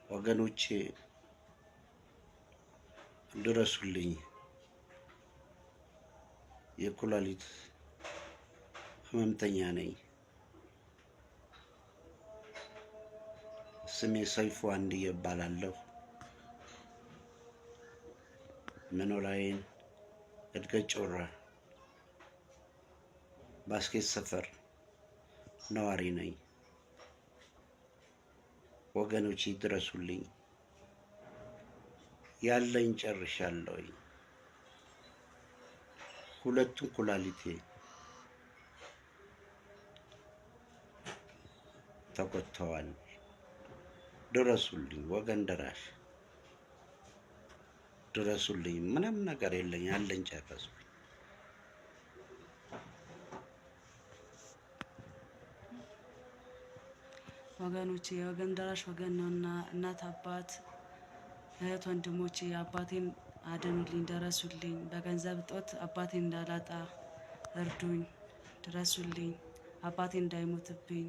ወገኖቼ ድረሱልኝ። የኩላሊት ህመምተኛ ነኝ። ስሜ ሰይፉ አንድዬ እባላለሁ። መኖሪያዬን እድገት ጮራ ባስኬት ሰፈር ነዋሪ ነኝ። ወገኖቼ ድረሱልኝ። ያለኝ ጨርሻለሁ። ሁለቱም ኩላሊቴ ተቆጥተዋል። ድረሱልኝ ወገን ደራሽ ድረሱልኝ። ምንም ነገር የለኝ፣ ያለኝ ጨረስኩ። ወገኖቼ የወገን ደራሽ ወገን ነውና እናት አባት እህት ወንድሞቼ አባቴን አድኑልኝ፣ ድረሱልኝ። በገንዘብ እጦት አባቴን እንዳላጣ እርዱኝ፣ ድረሱልኝ። አባቴ እንዳይሞትብኝ